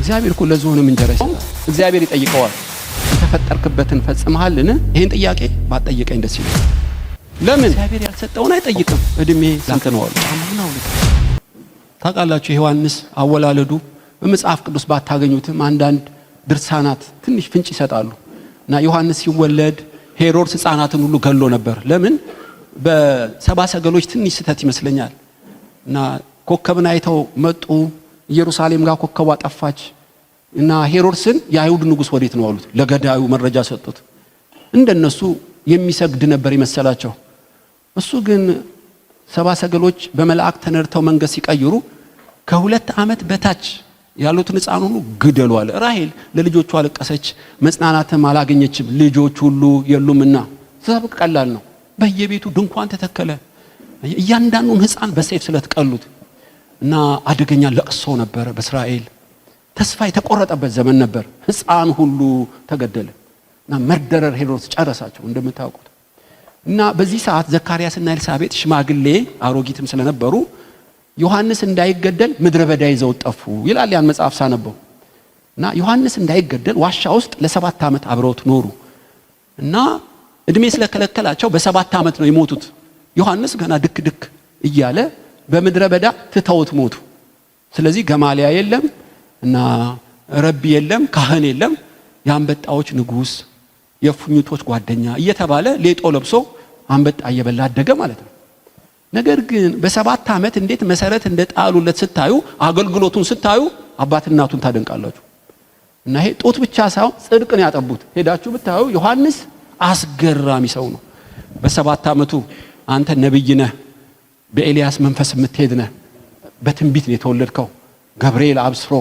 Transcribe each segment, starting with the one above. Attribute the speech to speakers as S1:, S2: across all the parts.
S1: እግዚአብሔር እኮ ለዝሆንም እንጀራ ይሰጣል። እግዚአብሔር ይጠይቀዋል የተፈጠርክበትን ፈጽመሃልን? ይሄን ጥያቄ ባጠየቀኝ ደስ ይላል። ለምን እግዚአብሔር ያልሰጠውን አይጠይቅም? እድሜ ስንት ነው አሉ። ጫማውን አውልቅ። ታውቃላችሁ ዮሐንስ አወላለዱ በመጽሐፍ ቅዱስ ባታገኙትም አንዳንድ ድርሳናት ትንሽ ፍንጭ ይሰጣሉ። እና ዮሐንስ ሲወለድ ሄሮድስ ሕፃናትን ሁሉ ገሎ ነበር። ለምን? በሰባ ሰገሎች ትንሽ ስተት ይመስለኛል። እና ኮከብን አይተው መጡ። ኢየሩሳሌም ጋር ኮከቧ ጠፋች እና ሄሮድስን የአይሁድ ንጉስ ወዴት ነው አሉት። ለገዳዩ መረጃ ሰጡት። እንደነሱ የሚሰግድ ነበር ይመሰላቸው። እሱ ግን ሰባ ሰገሎች በመላእክ ተነድተው መንገስ ሲቀይሩ ከ2 ዓመት በታች ያሉትን ሕፃን ሁሉ ግደሉ አለ። ራሔል ለልጆቹ አለቀሰች፣ መጽናናትም አላገኘችም፣ ልጆች ሁሉ የሉምና። ሰበብ ቀላል ነው። በየቤቱ ድንኳን ተተከለ። እያንዳንዱን ሕፃን በሰይፍ ስለተቀሉት እና አደገኛ ለቅሶ ነበር በእስራኤል። ተስፋ የተቆረጠበት ዘመን ነበር። ሕፃን ሁሉ ተገደለ እና መርደረር ሄሮድስ ጨረሳቸው እንደምታውቁት። እና በዚህ ሰዓት ዘካርያስና ኤልሳቤጥ ሽማግሌ አሮጊትም ስለነበሩ ዮሐንስ እንዳይገደል ምድረ በዳ ይዘው ጠፉ ይላል ያን መጽሐፍ ሳነበው። እና ዮሐንስ እንዳይገደል ዋሻ ውስጥ ለ7 ዓመት አብረውት ኖሩ። እና እድሜ ስለከለከላቸው በ7 ዓመት ነው የሞቱት። ዮሐንስ ገና ድክ ድክ እያለ በምድረ በዳ ትተውት ሞቱ። ስለዚህ ገማሊያ የለም እና ረቢ የለም፣ ካህን የለም፣ የአንበጣዎች ንጉስ፣ የፉኝቶች ጓደኛ እየተባለ ሌጦ ለብሶ አንበጣ እየበላ አደገ ማለት ነው። ነገር ግን በ7 ዓመት እንዴት መሰረት እንደጣሉለት ስታዩ፣ አገልግሎቱን ስታዩ አባት እናቱን ታደንቃላችሁ። እና ይሄ ጦት ብቻ ሳይሆን ጽድቅን ያጠቡት ሄዳችሁ ብታዩ ዮሐንስ አስገራሚ ሰው ነው። በ7 ዓመቱ አንተ ነብይ ነህ፣ በኤልያስ መንፈስ የምትሄድ ነህ፣ በትንቢት ነው የተወለድከው፣ ገብርኤል አብስሮ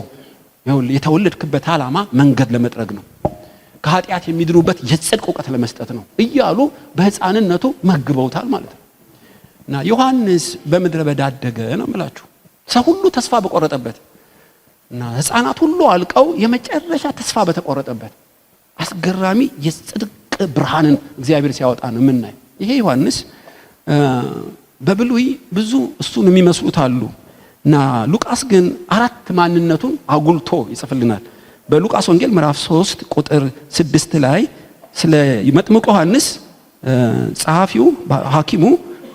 S1: የተወለድክበት ዓላማ መንገድ ለመጥረግ ነው፣ ከኃጢአት የሚድኑበት የጽድቅ ዕውቀት ለመስጠት ነው እያሉ በሕፃንነቱ መግበውታል ማለት ነው። እና ዮሐንስ በምድረ በዳ አደገ ነው የምላችሁ። ሰው ሁሉ ተስፋ በቆረጠበት እና ሕፃናት ሁሉ አልቀው የመጨረሻ ተስፋ በተቆረጠበት አስገራሚ የጽድቅ ብርሃንን እግዚአብሔር ሲያወጣ ነው የምናየው። ይሄ ዮሐንስ በብሉይ ብዙ እሱን የሚመስሉት አሉ። እና ሉቃስ ግን 4 ማንነቱን አጉልቶ ይጽፍልናል። በሉቃስ ወንጌል ምዕራፍ 3 ቁጥር 6 ላይ ስለ መጥምቁ ዮሐንስ ጸሐፊው ሐኪሙ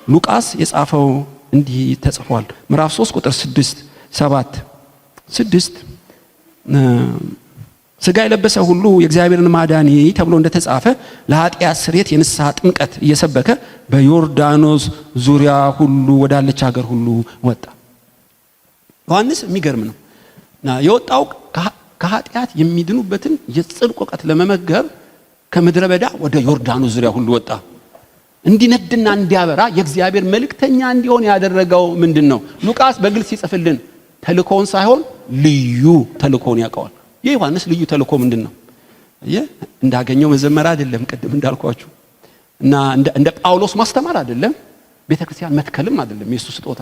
S1: ሉቃስ የጻፈው እንዲህ ተጽፏል። ምዕራፍ 3 ቁጥር 6 ሥጋ የለበሰ ሁሉ የእግዚአብሔርን ማዳን ተብሎ እንደተጻፈ ለኃጢአት ስርየት የንስሐ ጥምቀት እየሰበከ በዮርዳኖስ ዙሪያ ሁሉ ወዳለች ሀገር ሁሉ ወጣ። ዮሐንስ የሚገርም ነው። እና የወጣው ከኃጢአት የሚድኑበትን የጽድቅ ዕውቀት ለመመገብ ከምድረ በዳ ወደ ዮርዳኖስ ዙሪያ ሁሉ ወጣ። እንዲነድና እንዲያበራ የእግዚአብሔር መልእክተኛ እንዲሆን ያደረገው ምንድነው? ሉቃስ በግልጽ ይጽፍልን ተልእኮውን ሳይሆን ልዩ ተልእኮውን ያውቀዋል። የዮሐንስ ልዩ ተልእኮ ምንድነው? እንዳገኘው መዘመር አይደለም፣ ቅድም እንዳልኳችሁ እና እንደ ጳውሎስ ማስተማር አይደለም፣ ቤተክርስቲያን መትከልም አይደለም የሱ ስጦታ።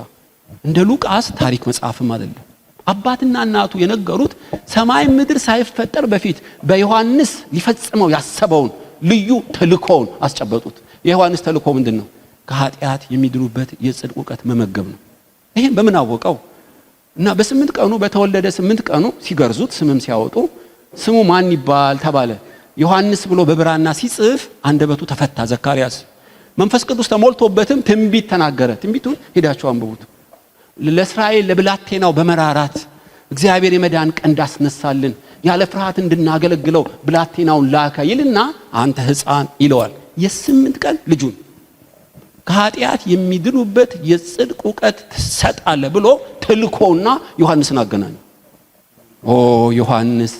S1: እንደ ሉቃስ ታሪክ መጽሐፍም አይደለም። አባትና እናቱ የነገሩት ሰማይ ምድር ሳይፈጠር በፊት በዮሐንስ ሊፈጽመው ያሰበውን ልዩ ተልእኮውን አስጨበጡት። የዮሐንስ ተልእኮ ምንድነው? ከኃጢአት የሚድኑበት የጽድቅ ዕውቀት መመገብ ነው። ይሄን በምን አወቀው? እና በ8 ቀኑ በተወለደ 8 ቀኑ ሲገርዙት ስምም ሲያወጡ ስሙ ማን ይባል ተባለ። ዮሐንስ ብሎ በብራና ሲጽፍ አንደበቱ ተፈታ። ዘካርያስ መንፈስ ቅዱስ ተሞልቶበትም ትንቢት ተናገረ። ትንቢቱን ሄዳችሁ አንብቡት። ለእስራኤል ለብላቴናው በመራራት እግዚአብሔር የመዳን ቀን እንዳስነሳልን ያለ ፍርሃት እንድናገለግለው ብላቴናውን ላከ ይልና አንተ ሕፃን ይለዋል። የ8 ቀን ልጁን ከኃጢአት የሚድኑበት የጽድቅ ዕውቀት ትሰጣለህ ብሎ ተልኮና ዮሐንስን አገናኘ። ዮሐንስ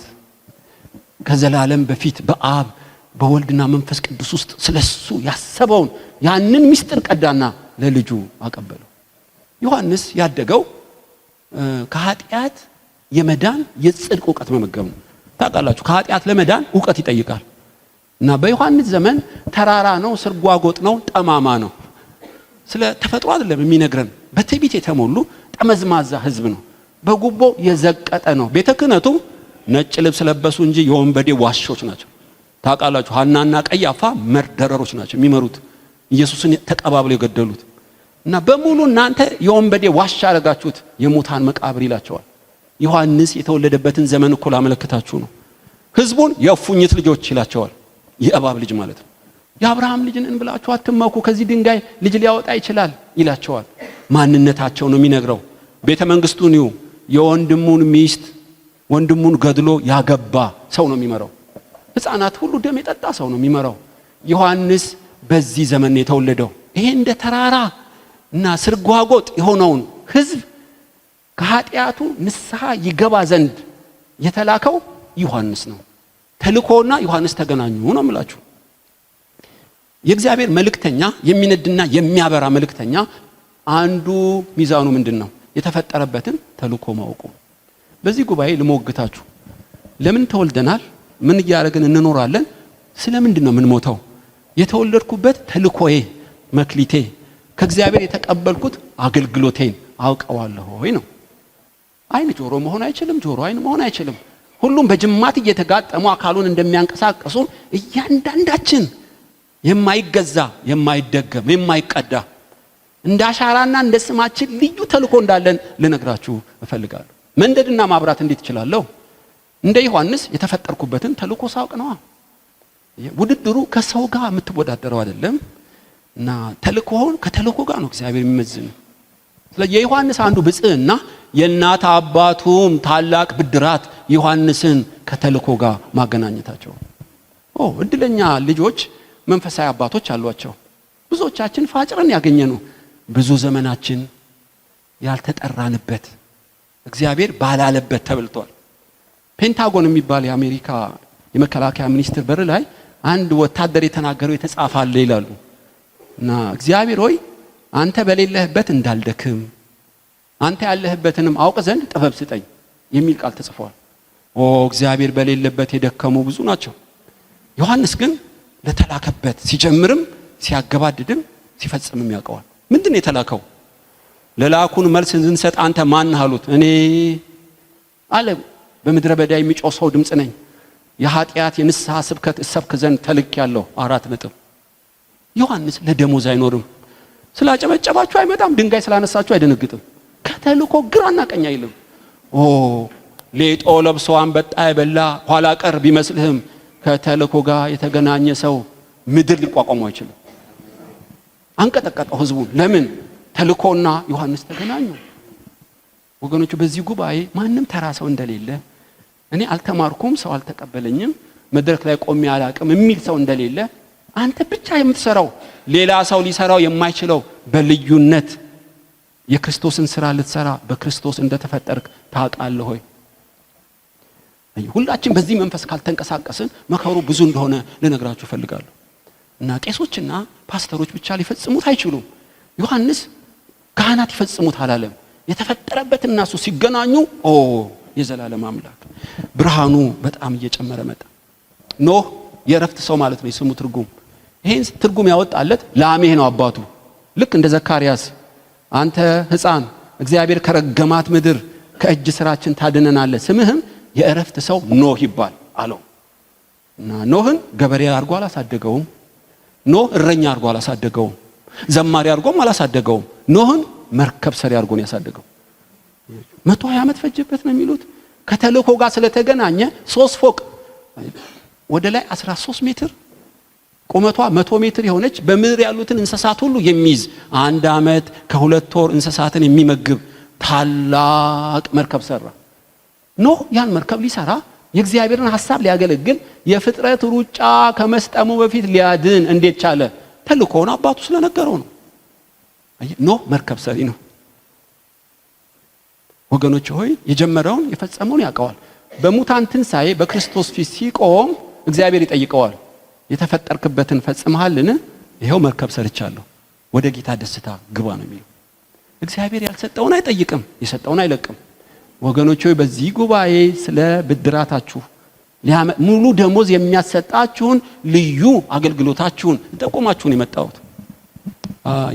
S1: ከዘላለም በፊት በአብ በወልድና መንፈስ ቅዱስ ውስጥ ስለሱ ያሰበውን ያንን ምስጢር ቀዳና ለልጁ አቀበለው። ዮሐንስ ያደገው ከኃጢአት የመዳን የጽድቅ ዕውቀት መመገብ ነው። ታውቃላችሁ ከኃጢአት ለመዳን ዕውቀት ይጠይቃል። እና በዮሐንስ ዘመን ተራራ ነው፣ ስርጓጎጥ ነው፣ ጠማማ ነው። ስለ ተፈጥሮ አይደለም የሚነግረን። በትዕቢት የተሞሉ ጠመዝማዛ ህዝብ ነው። በጉቦ የዘቀጠ ነው። ቤተ ክህነቱ ነጭ ልብስ ለበሱ እንጂ የወንበዴ ዋሾች ናቸው። ታውቃላችሁ ሐናና ቀያፋ መርደረሮች ናቸው የሚመሩት ኢየሱስን ተቀባብለው የገደሉት። እና በሙሉ እናንተ የወንበዴ ዋሻ አረጋችሁት የሙታን መቃብር ይላቸዋል። ዮሐንስ የተወለደበትን ዘመን እኮ ላመለክታችሁ ነው። ህዝቡን የእፉኝት ልጆች ይላቸዋል። የእባብ ልጅ ማለት ነው። የአብርሃም ልጅ ነን ብላችሁ አትመኩ፣ ከዚህ ድንጋይ ልጅ ሊያወጣ ይችላል ይላቸዋል። ማንነታቸው ነው የሚነግረው። ቤተ መንግስቱን ይዩ፣ የወንድሙን ሚስት ወንድሙን ገድሎ ያገባ ሰው ነው የሚመራው። ህፃናት ሁሉ ደም የጠጣ ሰው ነው የሚመራው። ዮሐንስ በዚህ ዘመን ነው የተወለደው። ይሄ እንደ ተራራ እና ስርጓጎጥ የሆነውን ህዝብ ከኃጢአቱ ንስሐ ይገባ ዘንድ የተላከው ዮሐንስ ነው። ተልኮና ዮሐንስ ተገናኙ ነው የምላችሁ። የእግዚአብሔር መልእክተኛ፣ የሚነድና የሚያበራ መልእክተኛ አንዱ ሚዛኑ ምንድነው? የተፈጠረበትን ተልኮ ማወቁ። በዚህ ጉባኤ ልሞግታችሁ። ለምን ተወልደናል? ምን እያደረግን እንኖራለን? ስለምንድን ነው የምንሞተው? የተወለድኩበት ተልኮዬ፣ መክሊቴ፣ ከእግዚአብሔር የተቀበልኩት አገልግሎቴን አውቀዋለሁ ወይ ነው። አይን ጆሮ መሆን አይችልም፣ ጆሮ አይን መሆን አይችልም። ሁሉም በጅማት እየተጋጠሙ አካሉን እንደሚያንቀሳቀሱ እያንዳንዳችን የማይገዛ የማይደገም የማይቀዳ እንደ አሻራና እንደ ስማችን ልዩ ተልኮ እንዳለን ልነግራችሁ እፈልጋለሁ። መንደድና ማብራት እንዴት እችላለሁ? እንደ ዮሐንስ የተፈጠርኩበትን ተልኮ ሳውቅ ነው። ውድድሩ ከሰው ጋር የምትወዳደረው አይደለም እና ተልኮውን ከተልኮ ጋር ነው እግዚአብሔር የሚመዝን። ስለዚህ የዮሐንስ አንዱ ብጽዕና የእናት አባቱም ታላቅ ብድራት ዮሐንስን ከተልኮ ጋር ማገናኘታቸው። እድለኛ ልጆች መንፈሳዊ አባቶች አሏቸው። ብዙዎቻችን ፋጭረን ያገኘነው ብዙ ዘመናችን ያልተጠራንበት እግዚአብሔር ባላለበት ተብልቷል። ፔንታጎን የሚባል የአሜሪካ የመከላከያ ሚኒስትር በር ላይ አንድ ወታደር የተናገረው የተጻፈ ይላሉ እና እግዚአብሔር ሆይ አንተ በሌለህበት እንዳልደክም አንተ ያለህበትንም አውቅ ዘንድ ጥበብ ስጠኝ የሚል ቃል ተጽፏል። እግዚአብሔር በሌለበት የደከሙ ብዙ ናቸው። ዮሐንስ ግን ለተላከበት ሲጀምርም ሲያገባድድም ሲፈጽምም ያውቀዋል። ምንድነው የተላከው? ለላኩን መልስ እንድንሰጥ አንተ ማን አሉት? እኔ አለ በምድረ በዳ የሚጮህ ሰው ድምጽ ነኝ። የኃጢአት የንስሐ ስብከት እሰብክ ዘንድ ተልኬያለሁ። 4 ነጥብ። ዮሐንስ ለደሞዝ አይኖርም። ስላጨበጨባችሁ አይመጣም። ድንጋይ ስላነሳችሁ አይደነግጥም። ከተልኮ ግራና ቀኝ አይልም። ሌጦ ለብሶ አንበጣ የበላ ኋላ ቀር ቢመስልህም ከተልኮ ጋር የተገናኘ ሰው ምድር ሊቋቋመው አይችልም። አንቀጠቀጠው ህዝቡን። ለምን? ተልኮና ዮሐንስ ተገናኙ። ወገኖቹ በዚህ ጉባኤ ማንም ተራ ሰው እንደሌለ፣ እኔ አልተማርኩም፣ ሰው አልተቀበለኝም፣ መድረክ ላይ ቆሜ አላቅም የሚል ሰው እንደሌለ፣ አንተ ብቻ የምትሰራው ሌላ ሰው ሊሰራው የማይችለው በልዩነት የክርስቶስን ስራ ልትሰራ በክርስቶስ እንደተፈጠርክ ታውቃለህ ሆይ? ሁላችን በዚህ መንፈስ ካልተንቀሳቀስን መከሩ ብዙ እንደሆነ ልነግራችሁ ፈልጋለሁ። እና ቄሶችና ፓስተሮች ብቻ ሊፈጽሙት አይችሉም። ዮሐንስ ካህናት ይፈጽሙት አላለም። የተፈጠረበት እና እሱ ሲገናኙ የዘላለም አምላክ ብርሃኑ በጣም እየጨመረ መጣ። ኖህ የረፍት ሰው ማለት ነው የስሙ ትርጉም። ይሄን ትርጉም ያወጣለት ላሜህ ነው አባቱ። ልክ እንደ ዘካርያስ አንተ ሕፃን እግዚአብሔር ከረገማት ምድር ከእጅ ስራችን ታድነናለህ፣ ስምህም የእረፍት ሰው ኖህ ይባል አለው። እና ኖህን ገበሬ አድርጎ አላሳደገውም። ኖህ እረኛ አድርጎ አላሳደገውም። ዘማሪ አድርጎም አላሳደገውም። ኖህን መርከብ ሰሪ አድርጎ ነው ያሳደገው። 120 ዓመት ፈጀበት ነው የሚሉት። ከተልኮ ጋር ስለተገናኘ 3 ፎቅ ወደ ላይ 13 ሜትር ቁመቷ 100 ሜትር የሆነች በምድር ያሉትን እንስሳት ሁሉ የሚይዝ 1 ዓመት ከ2 ወር እንስሳትን የሚመግብ ታላቅ መርከብ ሰራ። ኖህ ያን መርከብ ሊሰራ የእግዚአብሔርን ሐሳብ ሊያገለግል የፍጥረት ሩጫ ከመስጠሙ በፊት ሊያድን እንዴት ቻለ? ተልኮውን አባቱ ስለነገረው ነው። ኖህ መርከብ ሰሪ ነው። ወገኖች ሆይ የጀመረውን የፈጸመውን ያውቀዋል። በሙታን ትንሣኤ በክርስቶስ ፊት ሲቆም እግዚአብሔር ይጠይቀዋል። የተፈጠርክበትን ፈጽመሃልን? ይሄው መርከብ ሰርቻለሁ፣ ወደ ጌታ ደስታ ግባ ነው የሚለው። እግዚአብሔር ያልሰጠውን አይጠይቅም፣ የሰጠውን አይለቅም። ወገኖች ሆይ በዚህ ጉባኤ ስለ ብድራታችሁ ሙሉ ደሞዝ የሚያሰጣችሁን ልዩ አገልግሎታችሁን ተቆማችሁን የመጣሁት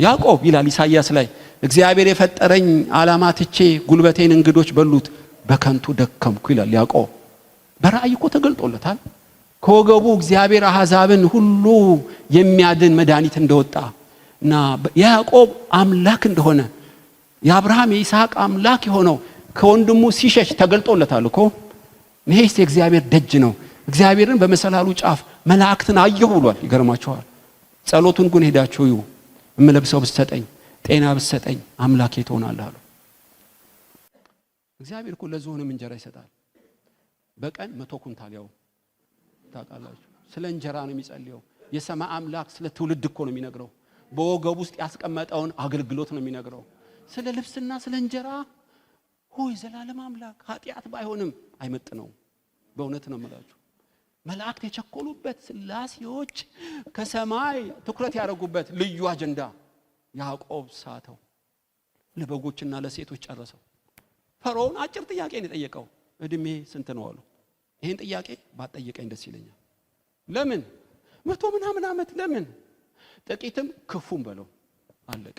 S1: ያዕቆብ ይላል ኢሳይያስ ላይ እግዚአብሔር የፈጠረኝ ዓላማ ትቼ ጉልበቴን እንግዶች በሉት በከንቱ ደከምኩ ይላል ያዕቆብ። በራእይ እኮ ተገልጦለታል። ከወገቡ እግዚአብሔር አሕዛብን ሁሉ የሚያድን መድኃኒት እንደወጣ እና ያዕቆብ አምላክ እንደሆነ የአብርሃም የይስሐቅ አምላክ የሆነው ከወንድሙ ሲሸሽ ተገልጦለታል እኮ። ይሄስ የእግዚአብሔር ደጅ ነው። እግዚአብሔርን በመሰላሉ ጫፍ መላእክትን አየሁ ብሏል። ይገርማችኋል። ጸሎቱን ግን ሄዳችሁ እዩ። እምለብሰው ብትሰጠኝ፣ ጤና ብትሰጠኝ አምላኬ ትሆናለህ አሉ። እግዚአብሔር እኮ ለዝሆንም እንጀራ ይሰጣል። በቀን 100 ኩንታል ያው ታውቃላችሁ። ስለ እንጀራ ነው የሚጸልየው። የሰማይ አምላክ ስለ ትውልድ እኮ ነው የሚነግረው። በወገብ ውስጥ ያስቀመጠውን አገልግሎት ነው የሚነግረው። ስለ ልብስና ስለ እንጀራ ሆይ ዘላለም አምላክ ኃጢአት ባይሆንም አይመጥነው። በእውነት ነው የምላችሁ። መላእክት የቸኮሉበት ስላሴዎች ከሰማይ ትኩረት ያደረጉበት ልዩ አጀንዳ ያዕቆብ ሳተው፣ ለበጎችና ለሴቶች ጨረሰው። ፈርዖን አጭር ጥያቄ ነው የጠየቀው። እድሜ ስንት ነው አሉ። ይሄን ጥያቄ ባጠየቀኝ ደስ ይለኛል። ለምን 100 ምናምን ዓመት ለምን? ጥቂትም ክፉም በለው አለቀ።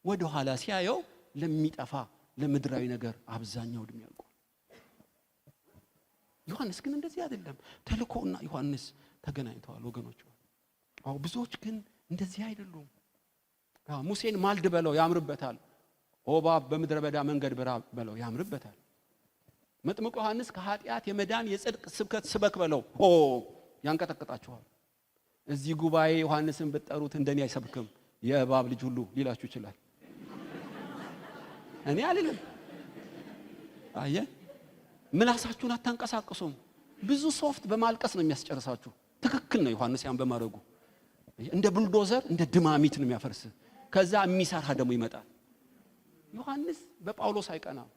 S1: ወደ ኋላ ሲያየው ለሚጠፋ ለምድራዊ ነገር አብዛኛው እድሜ ያልቋል። ዮሐንስ ግን እንደዚህ አይደለም። ተልኮና ዮሐንስ ተገናኝተዋል ወገኖች። አዎ ብዙዎች ግን እንደዚህ አይደሉም። ሙሴን ማልድ በለው ያምርበታል። ኦባብ በምድረ በዳ መንገድ ብራ በለው ያምርበታል። መጥምቁ ዮሐንስ ከኃጢአት የመዳን የጽድቅ ስብከት ስበክ በለው ያንቀጠቅጣችኋል። እዚህ ጉባኤ ዮሐንስን ብትጠሩት እንደኔ አይሰብክም የእባብ ልጅ ሁሉ ሊላችሁ ይችላል። እኔ አልልም። አየ ምላሳችሁን አታንቀሳቅሱም። ብዙ ሶፍት በማልቀስ ነው የሚያስጨርሳችሁ። ትክክል ነው ዮሐንስ ያን በማድረጉ። እንደ ቡልዶዘር እንደ ድማሚት ነው የሚያፈርስ። ከዛ የሚሰራ ደግሞ ይመጣል። ዮሐንስ በጳውሎስ አይቀናም።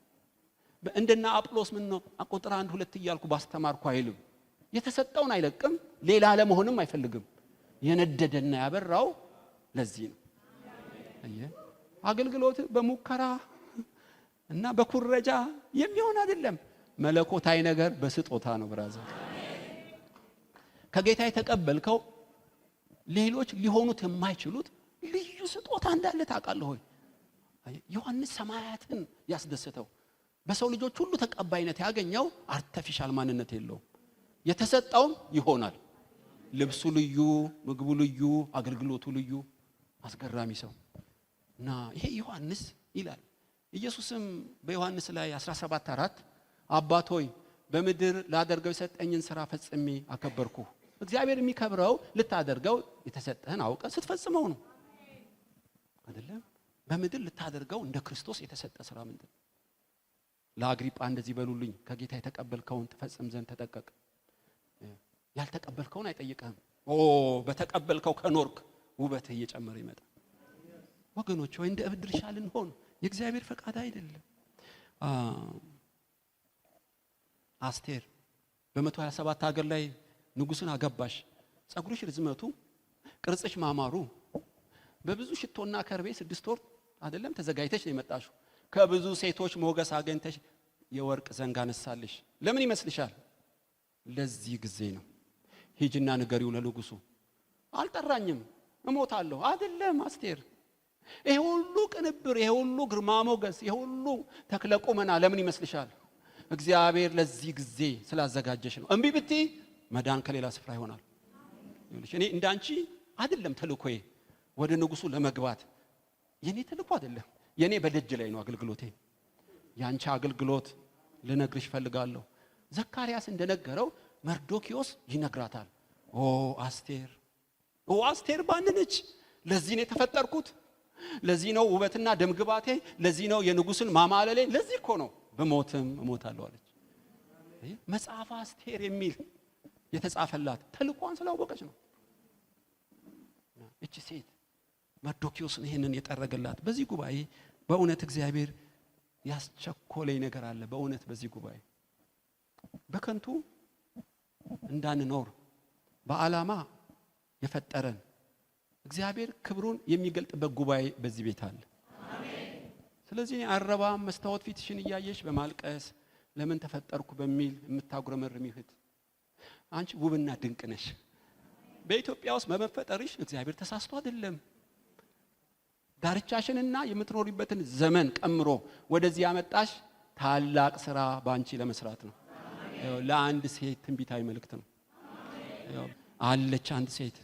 S1: እንደና አጵሎስ ምን ነው ቁጥር 1 2 እያልኩ ባስተማርኩ አይልም። የተሰጠውን አይለቅም። ሌላ ለመሆንም አይፈልግም። የነደደና ያበራው ለዚህ ነው። አየ አገልግሎት በሙከራ እና በኩረጃ የሚሆን አይደለም። መለኮታዊ ነገር በስጦታ ነው። ብራዘር ከጌታ የተቀበልከው ሌሎች ሊሆኑት የማይችሉት ልዩ ስጦታ እንዳለ ታውቃለህ ሆይ። ዮሐንስ ሰማያትን ያስደሰተው በሰው ልጆች ሁሉ ተቀባይነት ያገኘው አርቲፊሻል ማንነት የለውም። የተሰጠው ይሆናል። ልብሱ ልዩ፣ ምግቡ ልዩ፣ አገልግሎቱ ልዩ። አስገራሚ ሰው እና ይሄ ዮሐንስ ይላል። ኢየሱስም በዮሐንስ ላይ 17:4 አባት ሆይ በምድር ላደርገው የሰጠኝን ሥራ ፈጽሜ አከበርኩ። እግዚአብሔር የሚከብረው ልታደርገው የተሰጠህን አውቀ ስትፈጽመው ነው አይደለም? በምድር ልታደርገው እንደ ክርስቶስ የተሰጠ ሥራ ምንድን ነው? ለአግሪጳ እንደዚህ በሉልኝ ከጌታ የተቀበልከውን ትፈጽም ዘንድ ተጠቀቅ። ያልተቀበልከውን አይጠይቅህም። በተቀበልከው ከኖርክ ውበትህ እየጨመረ ይመጣል። ወገኖች ወይ እንደ እብድ ድርሻ ልንሆን የእግዚአብሔር ፈቃድ አይደለም። አስቴር በ127 ሀገር ላይ ንጉስን አገባሽ። ጸጉርሽ ርዝመቱ ቅርጽሽ ማማሩ በብዙ ሽቶና ከርቤ 6 ወር አይደለም ተዘጋጅተሽ ነው የመጣሽው። ከብዙ ሴቶች ሞገስ አገኝተሽ የወርቅ ዘንግ አነሳልሽ። ለምን ይመስልሻል? ለዚህ ጊዜ ነው። ሂጂና ንገሪው ለንጉሱ። አልጠራኝም እሞታለሁ አይደለም አስቴር። ይሄ ሁሉ ቅንብር፣ ይሄ ሁሉ ግርማ ሞገስ፣ ይሄ ሁሉ ተክለቁመና ለምን ይመስልሻል? እግዚአብሔር ለዚህ ጊዜ ስላዘጋጀሽ ነው። እምቢ ብቲ መዳን ከሌላ ስፍራ ይሆናል። እኔ እንዳንቺ አይደለም ተልኮዬ ወደ ንጉሱ ለመግባት። የኔ ተልኮ አይደለም። የኔ በደጅ ላይ ነው አገልግሎቴ። ያንቺ አገልግሎት ልነግርሽ ፈልጋለሁ። ዘካርያስ እንደነገረው መርዶኪዮስ ይነግራታል። አስቴር ባንነች። ለዚህ ነው የተፈጠርኩት። ለዚህ ነው ውበትና ደምግባቴ። ለዚህ ነው የንጉስን ማማለሌ። ለዚህ እኮ ነው በሞትም እሞታለሁ አለች። መጽሐፈ አስቴር የሚል የተጻፈላት ተልኳን ስላወቀች ነው። እቺ ሴት መርዶኪዮስን ይሄንን የጠረገላት። በዚህ ጉባኤ በእውነት እግዚአብሔር ያስቸኮለኝ ነገር አለ። በእውነት በዚህ ጉባኤ በከንቱ እንዳንኖር በዓላማ የፈጠረን እግዚአብሔር ክብሩን የሚገልጥበት ጉባኤ በዚህ ቤት አለ። ስለዚህ አረባም መስታወት ፊትሽን እያየሽ በማልቀስ ለምን ተፈጠርኩ በሚል የምታጉረመርም ይሁት አንቺ ውብና ድንቅ ነሽ። በኢትዮጵያ ውስጥ በመፈጠርሽ እግዚአብሔር ተሳስቶ አይደለም። ዳርቻሽንና የምትኖሪበትን ዘመን ቀምሮ ወደዚህ ያመጣሽ ታላቅ ስራ ባንቺ ለመስራት ነው። ለአንድ ሴት ትንቢታዊ መልእክት ነው። አለች አንድ ሴት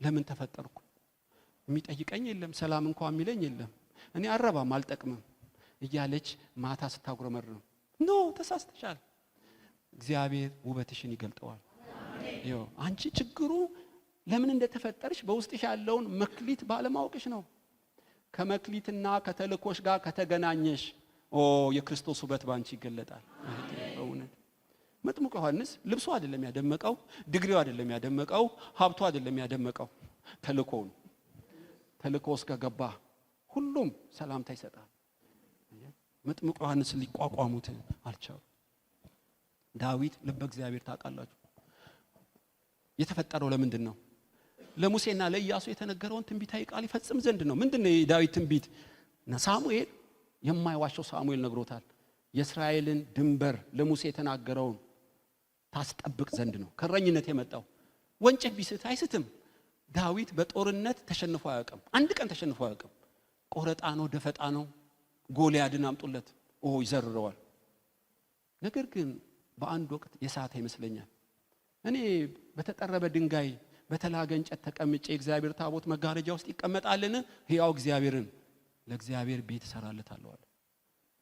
S1: ለምን ተፈጠርኩ የሚጠይቀኝ የለም። ሰላም እንኳን የሚለኝ የለም። እኔ አረባም አልጠቅምም። እያለች ማታ ስታጉረመርም ኖ ተሳስተሻል። እግዚአብሔር ውበትሽን ይገልጠዋል። ይኸው አንቺ ችግሩ ለምን እንደተፈጠርሽ በውስጥሽ ያለውን መክሊት ባለማወቅሽ ነው። ከመክሊትና ከተልኮሽ ጋር ከተገናኘሽ የክርስቶስ ውበት ባንቺ ይገለጣል። በእውነት መጥምቁ ዮሐንስ ልብሱ አይደለም ያደመቀው፣ ዲግሪው አይደለም ያደመቀው፣ ሀብቱ አይደለም ያደመቀው፣ ተልኮው። ተልኮ ውስጥ ከገባ ሁሉም ሰላምታ ይሰጣል። መጥምቁ ዮሐንስ ሊቋቋሙት አልቻሉ። ዳዊት ልበ እግዚአብሔር ታውቃላችሁ የተፈጠረው ለምንድን ነው? ለሙሴና ለኢያሱ የተነገረውን ትንቢታዊ ቃል ይፈጽም ዘንድ ነው። ምንድነው የዳዊት ትንቢት? ሳሙኤል የማይዋሸው ሳሙኤል ነግሮታል። የእስራኤልን ድንበር ለሙሴ የተናገረውን ታስጠብቅ ዘንድ ነው ከረኝነት የመጣው። ወንጭፍ ቢስት አይስትም። ዳዊት በጦርነት ተሸንፎ አያውቅም። አንድ ቀን ተሸንፎ አያውቅም። ቆረጣ ነው፣ ደፈጣ ነው። ጎልያድን አምጡለት ይዘርረዋል። ነገር ግን በአንድ ወቅት የሳተ ይመስለኛል። እኔ በተጠረበ ድንጋይ በተላገ እንጨት ተቀምጬ እግዚአብሔር ታቦት መጋረጃ ውስጥ ይቀመጣልን? ሕያው እግዚአብሔርን ለእግዚአብሔር ቤት እሰራለታለሁ አለ።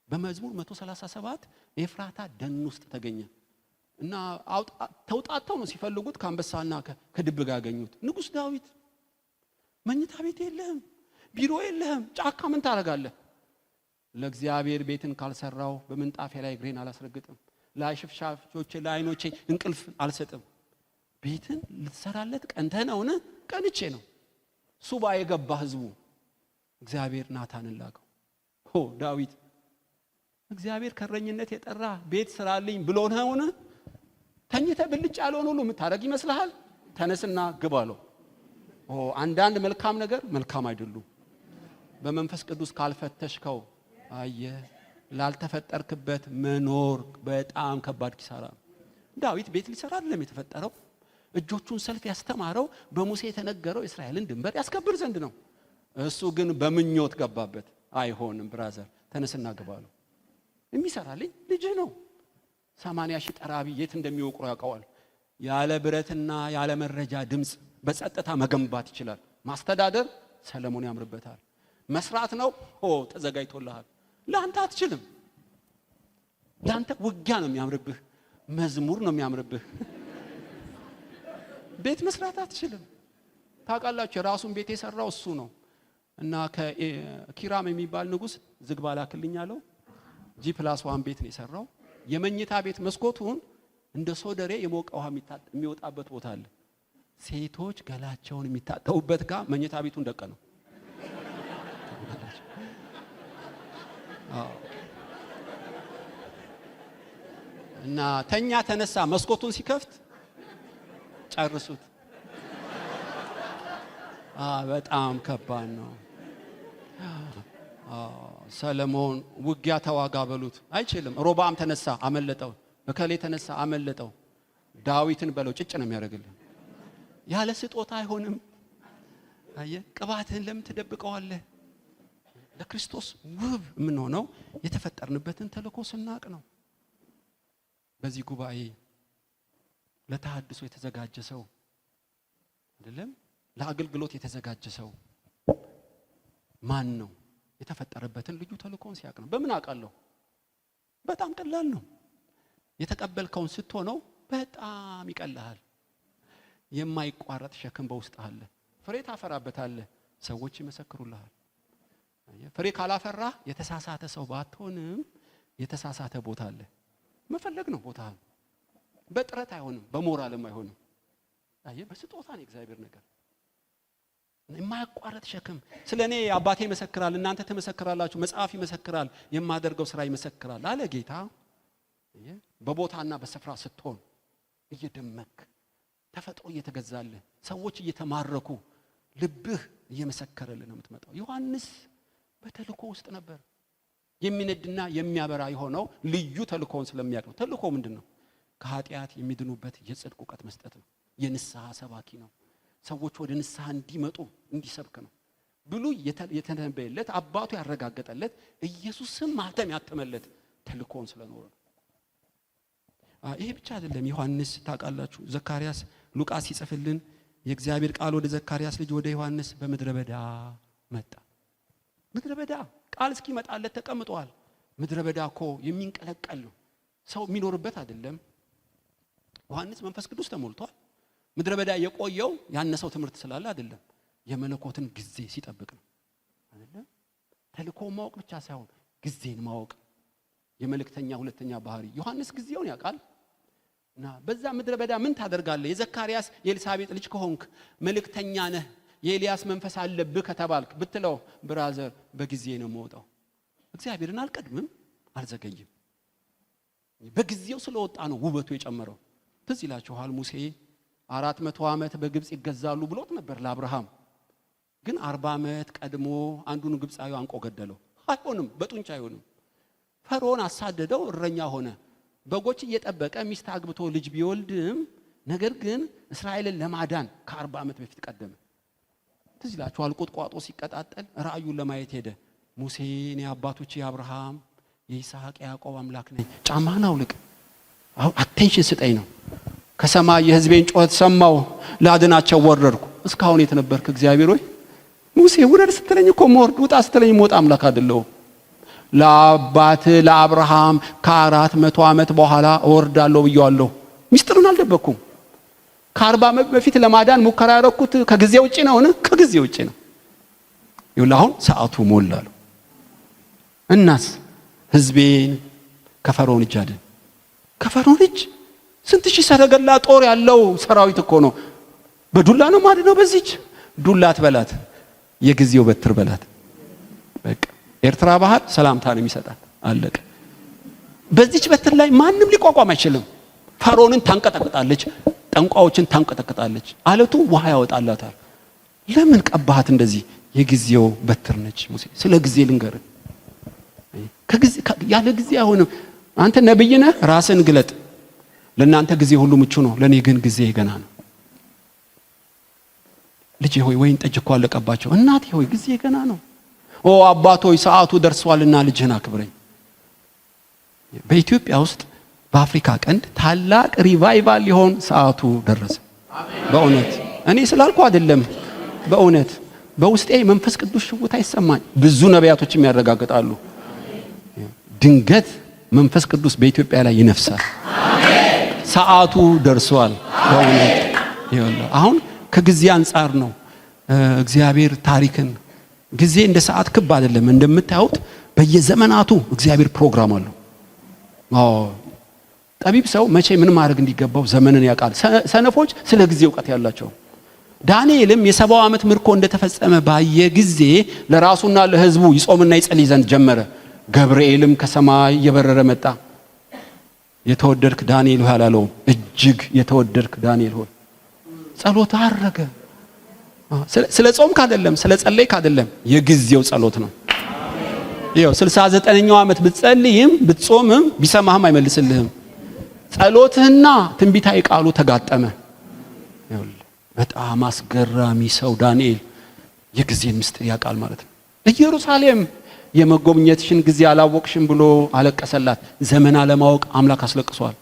S1: በመዝሙር 137 ኤፍራታ ደን ውስጥ ተገኘ እና ተውጣጣው ነው ሲፈልጉት ከአንበሳና ከድብ ጋር አገኙት። ንጉሥ ዳዊት መኝታ ቤት የለህም፣ ቢሮ የለህም፣ ጫካ ምን ታረጋለህ? ለእግዚአብሔር ቤትን ካልሰራው በምንጣፌ ላይ እግሬን አላስረግጥም፣ ለሽፍሻፎቼ ለዓይኖቼ እንቅልፍ አልሰጥም። ቤትን ልትሰራለት ቀንተህ ነውን? ቀንቼ ነው። ሱባ የገባ ህዝቡ እግዚአብሔር ናታንን ላከው። ዳዊት እግዚአብሔር ከረኝነት የጠራ ቤት ስራልኝ ብሎ ነውን? ተኝተህ ብልጭ ያለውን ሁሉ የምታደርግ ይመስልሃል? ተነስና ግባ አለው። አንዳንድ መልካም ነገር መልካም አይደሉም። በመንፈስ ቅዱስ ካልፈተሽከው ላልተፈጠርክበት መኖር በጣም ከባድ ኪሳራ ነው። ዳዊት ቤት ሊሰራ አይደለም የተፈጠረው። እጆቹን ሰልፍ ያስተማረው በሙሴ የተነገረው እስራኤልን ድንበር ያስከብር ዘንድ ነው። እሱ ግን በምኞት ገባበት። አይሆንም ብራዘር ተነስና ግባ አለው። የሚሰራልኝ ልጅህ ነው። 80 ሺህ ጠራቢ የት እንደሚወቅሩ ያውቀዋል። ያለ ብረትና ያለ መረጃ ድምጽ በጸጥታ መገንባት ይችላል። ማስተዳደር ሰለሞን ያምርበታል። መስራት ነው ተዘጋጅቶልሃል። ለአንተ አትችልም። ለአንተ ውጊያ ነው የሚያምርብህ፣ መዝሙር ነው የሚያምርብህ። ቤት መስራት አትችልም። ታውቃላችሁ የራሱን ቤት የሰራው እሱ ነው። እና ከኪራም የሚባል ንጉስ ዝግባ ላክልኝ አለው። G+1 ቤት ነው የሰራው። የመኝታ ቤት መስኮቱን እንደ ሶደሬ የሞቀ ውሃ የሚወጣበት ቦታ አለ። ሴቶች ገላቸውን የሚታጠቡበት ጋር መኝታ ቤቱን ደቀ ነው። እና ተኛ ተነሳ መስኮቱን ሲከፍት ጨርሱት። በጣም ከባድ ነው። ሰለሞን ውጊያ ተዋጋ በሉት አይችልም። ሮባም ተነሳ አመለጠው፣ በከሌ ተነሳ አመለጠው። ዳዊትን በለው ጭጭ ነው የሚያደርግልህ። ያለ ስጦታ አይሆንም። አየህ ቅባትህን ለምን ትደብቀዋለህ? ለክርስቶስ ውብ የምንሆነው የተፈጠርንበትን ተልእኮ ስናቅ ነው። በዚህ ጉባኤ ለተሐድሶ የተዘጋጀ ሰው አይደለም፣ ለአገልግሎት የተዘጋጀ ሰው ማን ነው? የተፈጠረበትን ልዩ ተልእኮን ሲያቅ ነው። በምን አውቃለሁ? በጣም ቀላል ነው። የተቀበልከውን ስትሆነው በጣም ይቀልሃል። የማይቋረጥ ሸክም በውስጥ አለ። ፍሬ ታፈራበታለህ፣ ሰዎች ይመሰክሩልሃል። ፍሬ ካላፈራ የተሳሳተ ሰው ባትሆንም የተሳሳተ ቦታ አለ። መፈለግ ነው ቦታህን። በጥረት አይሆንም፣ በሞራልም አይሆንም። አየህ በስጦታ ነው እግዚአብሔር ነገር። የማይቋረጥ ሸክም። ስለኔ አባቴ ይመሰክራል፣ እናንተ ትመሰክራላችሁ፣ መጽሐፍ ይመሰክራል፣ የማደርገው ስራ ይመሰክራል አለ ጌታ። በቦታና በስፍራ ስትሆን እየደመክ ተፈጥሮ እየተገዛልህ ሰዎች እየተማረኩ ልብህ እየመሰከረልህ ነው የምትመጣው። ዮሐንስ በተልእኮ ውስጥ ነበር። የሚነድና የሚያበራ የሆነው ልዩ ተልእኮውን ስለሚያውቅ ነው። ተልእኮ ምንድነው? ከኃጢአት የሚድኑበት የጽድቅ ዕውቀት መስጠት ነው። የንስሐ ሰባኪ ነው። ሰዎች ወደ ንስሐ እንዲመጡ እንዲሰብክ ነው። ብሉይ የተነበየለት አባቱ ያረጋገጠለት ኢየሱስም ማህተም ያተመለት ተልእኮውን ስለኖረ ነው። ይሄ ብቻ አይደለም። ዮሐንስ ታውቃላችሁ፣ ዘካርያስ ሉቃስ ይጽፍልን የእግዚአብሔር ቃል ወደ ዘካርያስ ልጅ ወደ ዮሐንስ በምድረ በዳ መጣ። ምድረ በዳ ቃል እስኪመጣለት ተቀምጧል። ምድረ በዳ እኮ የሚንቀለቀል ነው፣ ሰው የሚኖርበት አይደለም። ዮሐንስ መንፈስ ቅዱስ ተሞልቷል። ምድረ በዳ የቆየው ያነሰው ትምህርት ስላለ አይደለም፣ የመለኮትን ጊዜ ሲጠብቅ ነው አይደለም። ተልኮ ማወቅ ብቻ ሳይሆን ጊዜን ማወቅ የመልእክተኛ ሁለተኛ ባህሪ። ዮሐንስ ጊዜውን ያውቃል። እና በዛ ምድረ በዳ ምን ታደርጋለህ? የዘካርያስ የኤልሳቤጥ ልጅ ከሆንክ መልእክተኛ ነህ፣ የኤልያስ መንፈስ አለብህ ከተባልክ ብትለው ብራዘር በጊዜ ነው የምወጣው። እግዚአብሔርን አልቀድምም አልዘገይም። በጊዜው ስለወጣ ነው ውበቱ የጨመረው። ትዝ ይላችኋል ሙሴ 400 ዓመት በግብጽ ይገዛሉ ብሎት ነበር ለአብርሃም። ግን 40 ዓመት ቀድሞ አንዱን ግብጻዊ አንቆ ገደለው። አይሆንም፣ በጡንቻ አይሆንም። ፈርዖን አሳደደው፣ እረኛ ሆነ። በጎች እየጠበቀ ሚስት አግብቶ ልጅ ቢወልድም ነገር ግን እስራኤልን ለማዳን ከ40 ዓመት በፊት ቀደመ። ትዝ ይላችኋል ቁጥቋጦ ሲቀጣጠል ራእዩን ለማየት ሄደ። ሙሴ እኔ አባቶቼ የአብርሃም የይስሐቅ ያዕቆብ አምላክ ነኝ፣ ጫማህን አውልቅ፣ አቴንሽን ስጠኝ ነው። ከሰማይ የሕዝቤን ጩኸት ሰማው፣ ላድናቸው ወረድኩ። እስካሁን የት ነበርክ እግዚአብሔር ሆይ? ሙሴ ውረድ ስትለኝ እኮ መወርድ፣ ውጣ ስትለኝ መውጣ አምላክ አይደለሁም። ለአባት ለአብርሃም ከ400 ዓመት በኋላ እወርዳለሁ ብየዋለሁ። ሚስጥሩን አልደበኩም። ከ40 ዓመት በፊት ለማዳን ሙከራ ያደረኩት ከጊዜ ውጪ ነው። ከጊዜ ውጪ ነው። ይኸውልህ አሁን ሰዓቱ ሞላሉ። እናስ ሕዝቤን ከፈርዖን እጅ አድን። ከፈርዖን እጅ ስንት ሺህ ሰረገላ ጦር ያለው ሰራዊት እኮ ነው። በዱላ ነው ማድነው። በዚች ዱላ አትበላት፣ የጊዜው በትር በላት። በቃ ኤርትራ ባህር ሰላምታ ነው የሚሰጣት። አለቀ። በዚች በትር ላይ ማንም ሊቋቋም አይችልም። ፈርዖንን ታንቀጠቅጣለች፣ ጠንቋዎችን ታንቀጠቅጣለች፣ አለቱ ውሃ ያወጣላታል። ለምን ቀባሃት እንደዚህ? የጊዜው በትር ነች። ሙሴ ስለ ጊዜ ልንገር፣ ከጊዜ ያለ ጊዜ አይሆንም። አንተ ነብይ ነህ፣ ራስን ግለጥ። ለእናንተ ጊዜ ሁሉ ምቹ ነው፣ ለኔ ግን ጊዜ ገና ነው። ልጄ ሆይ ወይን ጠጅ እኮ አለቀባቸው። እናቴ ሆይ ጊዜ ገና ነው። ኦ አባቶይ ሰዓቱ ደርሷልና ልጅህን አክብረኝ። በኢትዮጵያ ውስጥ በአፍሪካ ቀንድ ታላቅ ሪቫይቫል ሊሆን ሰዓቱ ደረሰ። በእውነት እኔ ስላልኩ አይደለም፣ በእውነት በውስጤ መንፈስ ቅዱስ ሽውታ ይሰማኝ። ብዙ ነቢያቶችም ያረጋግጣሉ። ድንገት መንፈስ ቅዱስ በኢትዮጵያ ላይ ይነፍሳል። ሰዓቱ ደርሷል። በእውነት ይኸውልህ አሁን ከጊዜ አንጻር ነው እግዚአብሔር ታሪክን። ጊዜ እንደ ሰዓት ክብ አይደለም። እንደምታዩት በየዘመናቱ እግዚአብሔር ፕሮግራም አለው። ጠቢብ ሰው መቼ ምን ማድረግ እንዲገባው ዘመንን ያውቃል። ሰነፎች ስለ ጊዜ ዕውቀት ያላቸው። ዳንኤልም የ70 ዓመት ምርኮ እንደተፈጸመ ባየ ጊዜ ለራሱና ለሕዝቡ ይጾምና ይጸልይ ዘንድ ጀመረ። ገብርኤልም ከሰማይ እየበረረ መጣ። የተወደድክ ዳንኤል ሆይ አላለውም፣ እጅግ የተወደድክ ዳንኤል ሆይ። ጸሎት አረገ። ስለ ጾምክ አይደለም፣ ስለ ጸለይክ አይደለም፣ የጊዜው ጸሎት ነው። ይኸው 69ኛው ዓመት ብትጸልይም ብትጾምም ቢሰማህም አይመልስልህም። ጸሎትህና ትንቢታዊ ቃሉ ተጋጠመ። ይኸውልህ በጣም አስገራሚ ሰው ዳንኤል የጊዜን ምስጢር ያውቃል ማለት ነው። ኢየሩሳሌም የመጎብኘትሽን ጊዜ አላወቅሽም ብሎ አለቀሰላት። ዘመን አለማወቅ አምላክ አስለቅሷል።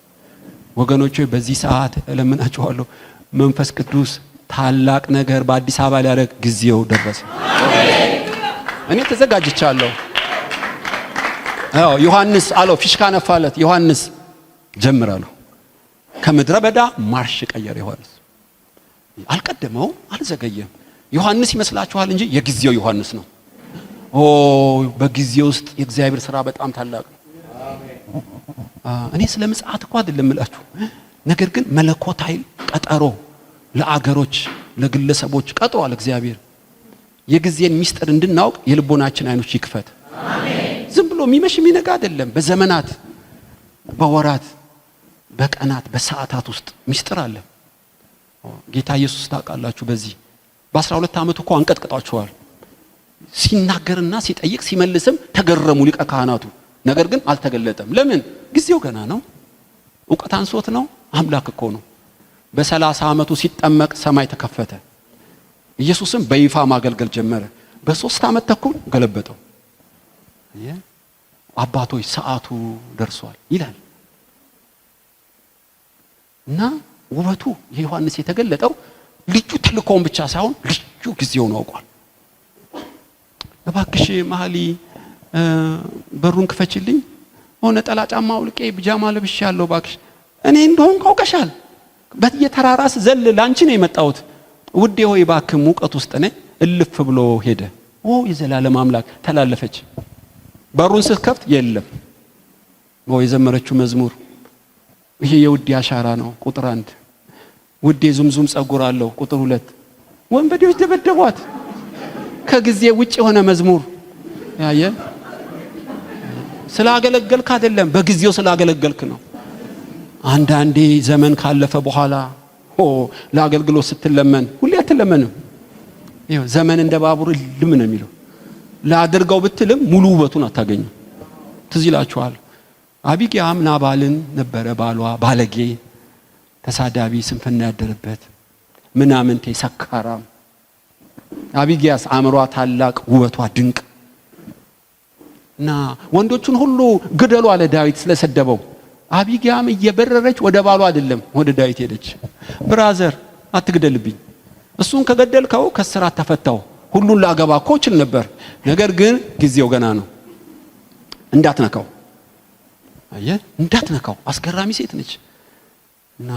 S1: ወገኖቼ በዚህ ሰዓት እለምናችኋለሁ፣ መንፈስ ቅዱስ ታላቅ ነገር በአዲስ አበባ ሊያደርግ ጊዜው ደረሰ። እኔ ተዘጋጅቻለሁ። ዮሐንስ አለው፣ ፊሽካ ነፋለት። ዮሐንስ ጀምራለሁ። ከምድረ በዳ ማርሽ ቀየረ። ዮሐንስ አልቀደመው፣ አልዘገየም። ዮሐንስ ይመስላችኋል እንጂ የጊዜው ዮሐንስ ነው። በጊዜ ውስጥ የእግዚአብሔር ሥራ በጣም ታላቅ ነው። እኔ ስለ ምጽአት እኮ አይደለም እላችሁ፣ ነገር ግን መለኮታዊ ቀጠሮ ለአገሮች ለግለሰቦች ቀጥሯል እግዚአብሔር። የጊዜን ምስጢር እንድናውቅ የልቦናችን አይኖች ይክፈት። ዝም ብሎ የሚመሽ የሚነጋ አይደለም። በዘመናት በወራት በቀናት በሰዓታት ውስጥ ምስጢር አለ። ጌታ ኢየሱስ ታውቃላችሁ፣ በዚህ በ12 ዓመቱ እኮ አንቀጥቅጧቸዋል። ሲናገርና ሲጠይቅ ሲመልስም ተገረሙ ሊቀ ካህናቱ። ነገር ግን አልተገለጠም። ለምን? ጊዜው ገና ነው። ዕውቀት አንሶት ነው። አምላክ እኮ ነው። በ30 ዓመቱ ሲጠመቅ ሰማይ ተከፈተ። ኢየሱስም በይፋ ማገልገል ጀመረ። በ3 ዓመት ተኩል ገለበጠው። አባቶች ሰዓቱ ደርሷል ይላል እና ውበቱ የዮሐንስ የተገለጠው ልዩ ተልእኮውን ብቻ ሳይሆን ልዩ ጊዜውን አውቋል። እባክሽ መሐሊ በሩን ክፈችልኝ ሆነ ነጠላ ጫማ አውልቄ ቢጃማ ለብሻለሁ ባክሽ እኔ እንደሆን ካውቀሻል በየተራራስ ዘል ላንቺ ነው የመጣሁት ውዴ ሆይ ባክ ሙቀት ውስጥ ነኝ እልፍ ብሎ ሄደ የዘላለም አምላክ ተላለፈች በሩን ስትከፍት የለም የዘመረችው መዝሙር ይሄ የውዴ አሻራ ነው ቁጥር 1 ውዴ ዙምዙም ጸጉር አለው ቁጥር 2 ወንበዴዎች ደበደቧት ከጊዜ ውጭ የሆነ መዝሙር ያየ ስላገለገልክ አይደለም በጊዜው ስላገለገልክ ነው አንዳንዴ ዘመን ካለፈ በኋላ ለአገልግሎት ስትለመን ሁሌ አትለመንም ይሄው ዘመን እንደ ባቡር ልም ነው የሚለው ላድርገው ብትልም ሙሉ ውበቱን አታገኙ ትዝ ይላችኋል አቢግያም ናባልን ነበረ ባሏ ባለጌ ተሳዳቢ ስንፍና ያደረበት ምናምንቴ ሰካራም አቢግያስ አምሯ ታላቅ ውበቷ ድንቅ እና ወንዶቹን ሁሉ ግደሉ አለ ዳዊት ስለሰደበው አቢግያም እየበረረች ወደ ባሏ አይደለም ወደ ዳዊት ሄደች ብራዘር አትግደልብኝ እሱን ከገደልከው ከስራት ተፈታው ሁሉን ላገባ ኮችል ነበር ነገር ግን ጊዜው ገና ነው እንዳትነካው እንዳትነካው አስገራሚ ሴት ነች እና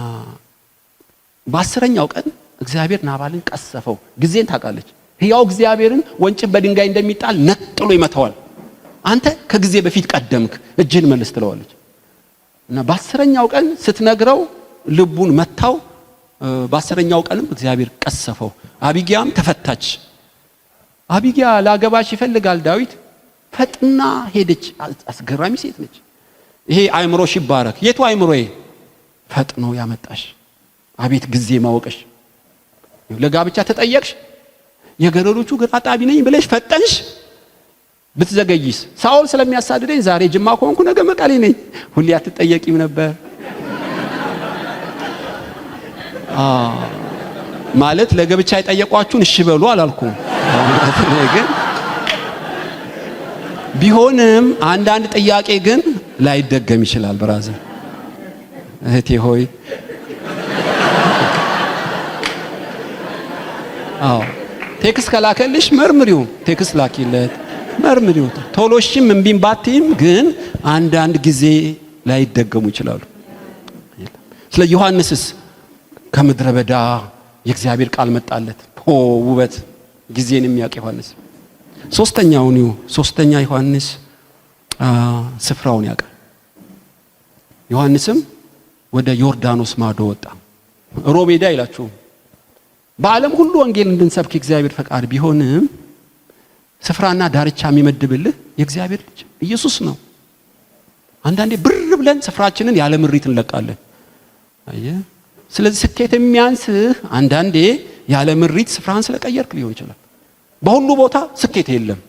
S1: በ10ኛው ቀን እግዚአብሔር ናባልን ቀሰፈው ጊዜን ታውቃለች ሕያው እግዚአብሔርን ወንጭፍ በድንጋይ እንደሚጣል ነጥሎ ይመታዋል አንተ ከጊዜ በፊት ቀደምክ እጅን መልስ ትለዋለች እና በ10ኛው ቀን ስትነግረው ልቡን መታው በ10ኛው ቀንም እግዚአብሔር ቀሰፈው አቢግያም ተፈታች አቢግያ ላገባሽ ይፈልጋል ዳዊት ፈጥና ሄደች አስገራሚ ሴት ነች ይሄ አይምሮሽ ይባረክ የቱ አይምሮዬ ፈጥኖ ያመጣሽ አቤት ጊዜ ማወቅሽ ለጋብቻ ተጠየቅሽ የገረዶቹ ግራ አጣቢ ነኝ ብለሽ ፈጠንሽ ብትዘገይስ ሳኦል ስለሚያሳድደኝ ዛሬ ጅማ ኮንኩ ነገ መቀሌ ነኝ ሁሌ አትጠየቂም ነበር ማለት ለጋብቻ የጠየቋችሁን እሺ በሉ አላልኩም ግን ቢሆንም አንዳንድ ጥያቄ ግን ላይደገም ይችላል ብራዘር እህቴ ሆይ ቴክስት ከላከልሽ መርምሪው ቴክስት ላኪለት መርምሪው ቶሎሽም እምቢም ባትይም ግን አንዳንድ ጊዜ ላይደገሙ ይችላሉ ስለ ዮሐንስስ ከምድረ በዳ የእግዚአብሔር ቃል መጣለት ውበት ጊዜን የሚያውቅ ዮሐንስ ሶስተኛ ዮሐንስ ስፍራውን ያውቃል ዮሐንስም ወደ ዮርዳኖስ ማዶ ወጣ ሮም ሄዳ ይላችሁ በዓለም ሁሉ ወንጌል እንድንሰብክ እግዚአብሔር ፈቃድ ቢሆንም ስፍራና ዳርቻ የሚመድብልህ የእግዚአብሔር ልጅ ኢየሱስ ነው አንዳንዴ ብር ብለን ስፍራችንን ያለ ምሪት እንለቃለን ስለዚህ ስኬት የሚያንስህ አንዳንዴ ያለ ምሪት ስፍራን ስለቀየርክ ሊሆን ይችላል በሁሉ ቦታ ስኬት የለም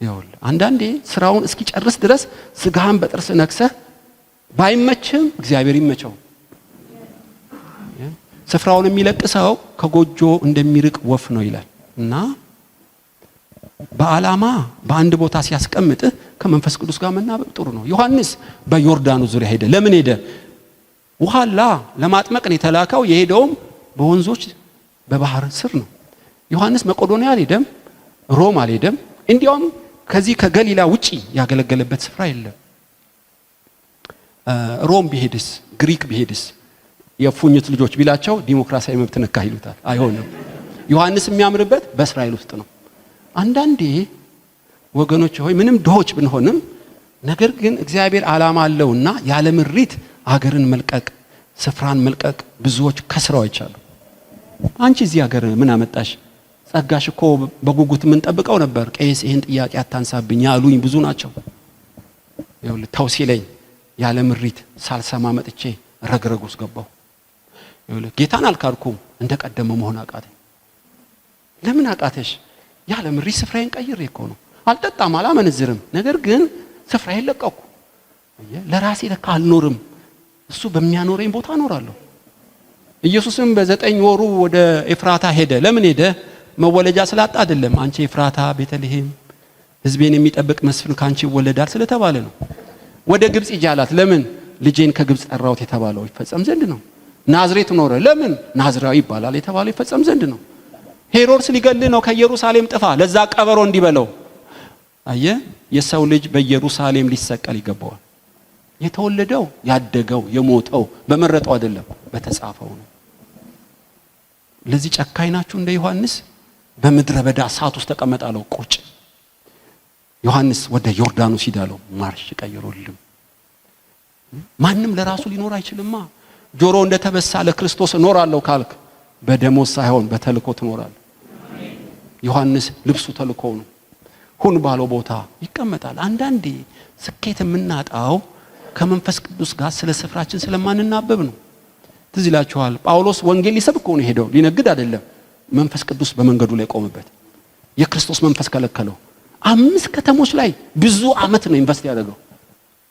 S1: ይኸውልህ አንዳንዴ ስራውን እስኪጨርስ ድረስ ስጋህን በጥርስ ነክሰህ ባይመችም እግዚአብሔር ይመቸው ስፍራውን የሚለቅሰው ከጎጆ እንደሚርቅ ወፍ ነው ይላል እና በዓላማ በአንድ ቦታ ሲያስቀምጥህ ከመንፈስ ቅዱስ ጋር መናበብ ጥሩ ነው ዮሐንስ በዮርዳኖስ ዙሪያ ሄደ ለምን ሄደ ውሃላ ለማጥመቅ ነው የተላከው የሄደውም በወንዞች በባህር ስር ነው ዮሐንስ መቄዶንያ አልሄደም ሮም አልሄደም እንዲያውም ከዚህ ከገሊላ ውጪ ያገለገለበት ስፍራ የለም ሮም ቢሄድስ ግሪክ ቢሄድስ የፉኝት ልጆች ቢላቸው ዲሞክራሲያዊ መብት ነካ ይሉታል አይሆንም ዮሐንስ የሚያምርበት በእስራኤል ውስጥ ነው አንዳንዴ ወገኖች ሆይ ምንም ድሆች ብንሆንም ነገር ግን እግዚአብሔር ዓላማ አለውና ያለ ምሪት አገርን መልቀቅ ስፍራን መልቀቅ ብዙዎች ከስራው ይቻሉ አንቺ እዚህ ሀገር ምን አመጣሽ ጸጋሽ እኮ በጉጉት ምን ጠብቀው ነበር ቄስ ይሄን ጥያቄ አታንሳብኝ ያሉኝ ብዙ ናቸው ይኸውልህ ተውሲለኝ ያለ ምሪት ሳልሰማ መጥቼ ረግረጉስ ገባው ይኸውልህ ጌታን አልካድኩም እንደቀደመው መሆን አቃተኝ ለምን አቃተሽ ያለ ምሪት ስፍራዬን ቀይሬ እኮ ነው አልጠጣም አላመነዝርም ነገር ግን ስፍራዬን ለቀቅኩ ለራሴ ለካ አልኖርም እሱ በሚያኖረኝ ቦታ እኖራለሁ ኢየሱስም በ9 ወሩ ወደ ኤፍራታ ሄደ ለምን ሄደ መወለጃ ስላጣ አይደለም አንቺ ኤፍራታ ቤተልሔም ህዝቤን የሚጠብቅ መስፍን ካንቺ ይወለዳል ስለተባለ ነው ወደ ግብጽ ይጃላት ለምን ልጄን ከግብጽ ጠራውት የተባለው ይፈጸም ዘንድ ነው ናዝሬት ኖረ ለምን ናዝራዊ ይባላል የተባለው ይፈጸም ዘንድ ነው ሄሮድስ ሊገል ነው ከኢየሩሳሌም ጥፋ ለዛ ቀበሮ እንዲበለው አየ የሰው ልጅ በኢየሩሳሌም ሊሰቀል ይገባዋል። የተወለደው ያደገው የሞተው በመረጠው አይደለም በተጻፈው ነው። ለዚህ ጨካኝ ናችሁ እንደ ዮሐንስ? በምድረ በዳ እሳት ውስጥ ተቀመጣለው ቁጭ። ዮሐንስ ወደ ዮርዳኖስ ሂዳለው ማርሽ ቀይሮልም። ማንም ለራሱ ሊኖር አይችልማ። ጆሮ እንደተበሳ ለክርስቶስ እኖራለሁ ካልክ በደሞዝ ሳይሆን በተልኮ ትኖራለህ። ዮሐንስ ልብሱ ተልኮ ነው። ሁን ባለው ቦታ ይቀመጣል። አንዳንዴ ስኬት የምናጣው ከመንፈስ ቅዱስ ጋር ስለ ስፍራችን ስለማንናበብ ነው። ትዝ ይላችኋል ጳውሎስ ወንጌል ሊሰብክ ነው ሄደው፣ ሊነግድ አይደለም። መንፈስ ቅዱስ በመንገዱ ላይ ቆመበት። የክርስቶስ መንፈስ ከለከለው። 5 ከተሞች ላይ ብዙ አመት ነው ኢንቨስት ያደረገው።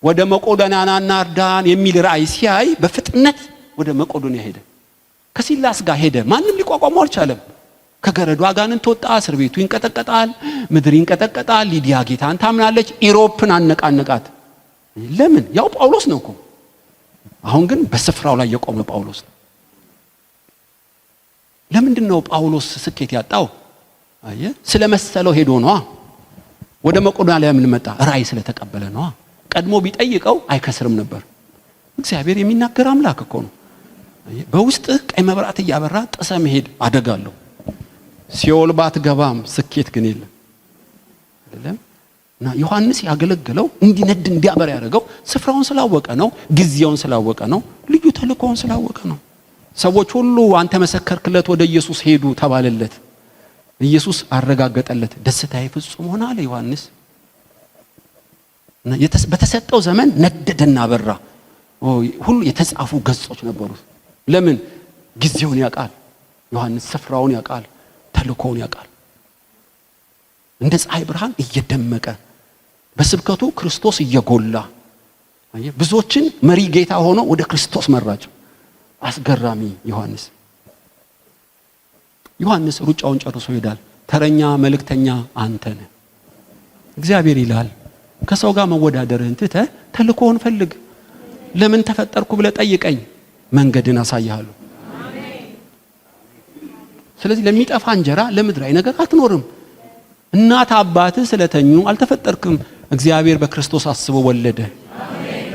S1: ወደ መቄዶንያና አርዳን የሚል ራእይ ሲያይ በፍጥነት ወደ መቄዶንያ ሄደ። ከሲላስ ጋር ሄደ። ማንም ሊቋቋመው አልቻለም። ከገረዱ አጋንንት ወጣ። እስር ቤቱ ይንቀጠቀጣል፣ ምድር ይንቀጠቀጣል። ሊዲያ ጌታን ታምናለች። ኢሮፕን አነቃነቃት። ለምን? ያው ጳውሎስ ነው እኮ። አሁን ግን በስፍራው ላይ የቆመ ጳውሎስ ነው። ለምንድን ነው ጳውሎስ ስኬት ያጣው? አየ ስለመሰለው ሄዶ ነው። ወደ መቄዶንያ ለምን መጣ? ራእይ ስለተቀበለ ነው። ቀድሞ ቢጠይቀው አይከስርም ነበር። እግዚአብሔር የሚናገር አምላክ እኮ ነው። በውስጥ ቀይ መብራት እያበራ ጥሰ መሄድ አደጋለሁ። ሲኦል ባትገባም ስኬት ግን የለም አይደለም። እና ዮሐንስ ያገለገለው እንዲነድ እንዲያበር ያደረገው ስፍራውን ስላወቀ ነው። ጊዜውን ስላወቀ ነው። ልዩ ተልእኮውን ስላወቀ ነው። ሰዎች ሁሉ አንተ መሰከርክለት ወደ ኢየሱስ ሄዱ ተባለለት። ኢየሱስ አረጋገጠለት። ደስታዬ ፍጹም ሆነ አለ ዮሐንስ። እና በተሰጠው ዘመን ነደደና በራ። ሁሉ የተጻፉ ገጾች ነበሩት። ለምን? ጊዜውን ያውቃል ዮሐንስ፣ ስፍራውን ያውቃል፣ ተልእኮውን ያውቃል። እንደ ፀሐይ ብርሃን እየደመቀ በስብከቱ ክርስቶስ እየጎላ ብዙዎችን መሪ ጌታ ሆኖ ወደ ክርስቶስ መራቸው። አስገራሚ ዮሐንስ። ዮሐንስ ሩጫውን ጨርሶ ይሄዳል። ተረኛ መልእክተኛ አንተ ነህ። እግዚአብሔር ይላል ከሰው ጋር መወዳደርህን ትተህ ተልእኮውን ፈልግ። ለምን ተፈጠርኩ ብለህ ጠይቀኝ፣ መንገድን አሳይሃለሁ። ስለዚህ ለሚጠፋ እንጀራ ለምድራዊ ነገር አትኖርም። እናት አባትህ ስለተኙ አልተፈጠርክም። እግዚአብሔር በክርስቶስ አስቦ ወለደ።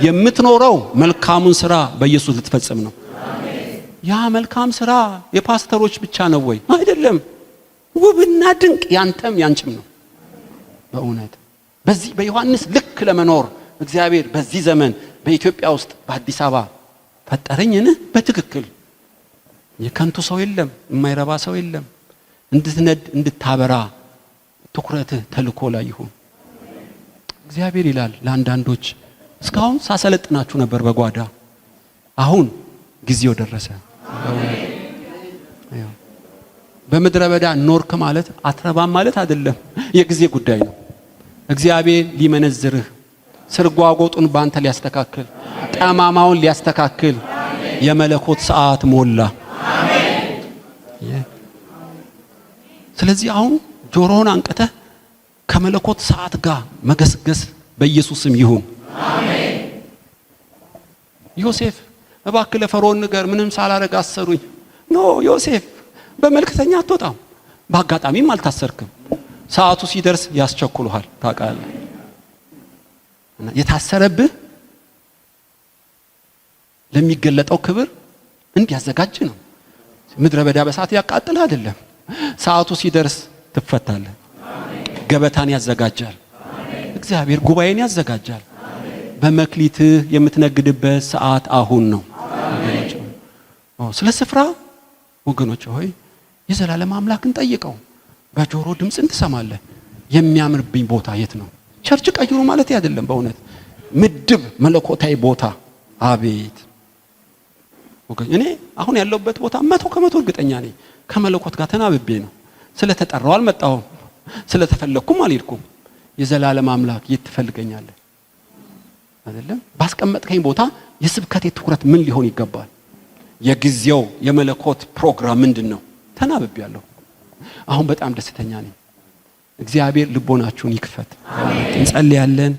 S1: የምትኖረው መልካሙን ስራ በኢየሱስ ልትፈጽም ነው። ያ መልካም ስራ የፓስተሮች ብቻ ነው ወይ? አይደለም። ውብና ድንቅ ያንተም ያንቺም ነው። በእውነት በዚህ በዮሐንስ ልክ ለመኖር እግዚአብሔር በዚህ ዘመን በኢትዮጵያ ውስጥ በአዲስ አበባ ፈጠረኝን በትክክል። የከንቱ ሰው የለም፣ የማይረባ ሰው የለም። እንድትነድ እንድታበራ ትኩረትህ ተልእኮ ላይ ይሁን። እግዚአብሔር ይላል ለአንዳንዶች እስካሁን ሳሰለጥናችሁ ነበር በጓዳ፣ አሁን ጊዜው ደረሰ። በምድረ በዳ ኖርክ ማለት አትረባም ማለት አይደለም፣ የጊዜ ጉዳይ ነው። እግዚአብሔር ሊመነዝርህ፣ ስርጓጎጡን ባንተ ሊያስተካክል፣ ጠማማውን ሊያስተካክል የመለኮት ሰዓት ሞላ። ስለዚህ አሁን ጆሮውን አንቀተህ ከመለኮት ሰዓት ጋር መገስገስ በኢየሱስም ይሁን። አሜን። ዮሴፍ እባክህ ለፈርዖን ንገር ምንም ሳላረግ አሰሩኝ። ኖ ዮሴፍ በመልክተኛ አትወጣም፣ በአጋጣሚም አልታሰርክም። ሰዓቱ ሲደርስ ያስቸኩልሃል። ታውቃለህ፣ የታሰረብህ ለሚገለጠው ክብር እንዲያዘጋጅ ነው። ምድረ በዳ በሰዓት ያቃጥልህ አይደለም። ሰዓቱ ሲደርስ ትፈታለህ። ገበታን ያዘጋጃል እግዚአብሔር፣ ጉባኤን ያዘጋጃል። በመክሊትህ የምትነግድበት ሰዓት አሁን ነው። ስለ ስፍራ ወገኖች ሆይ የዘላለም አምላክን ጠይቀው። በጆሮ ድምጽን ትሰማለህ። የሚያምርብኝ ቦታ የት ነው? ቸርች ቀይሩ ማለት አይደለም። በእውነት ምድብ መለኮታዊ ቦታ። አቤት ወገን፣ እኔ አሁን ያለሁበት ቦታ 100% እርግጠኛ ነኝ ከመለኮት ጋር ተናብቤ ነው። ስለተጠራው አልመጣሁም፣ ስለተፈለኩም አልሄድኩም። የዘላለም አምላክ የት ትፈልገኛለህ? አይደለም ባስቀመጥከኝ ቦታ የስብከቴ ትኩረት ምን ሊሆን ይገባል? የጊዜው የመለኮት ፕሮግራም ምንድነው? ተናብቤያለሁ። አሁን በጣም ደስተኛ ነኝ። እግዚአብሔር ልቦናችሁን ይክፈት። እንጸልያለን።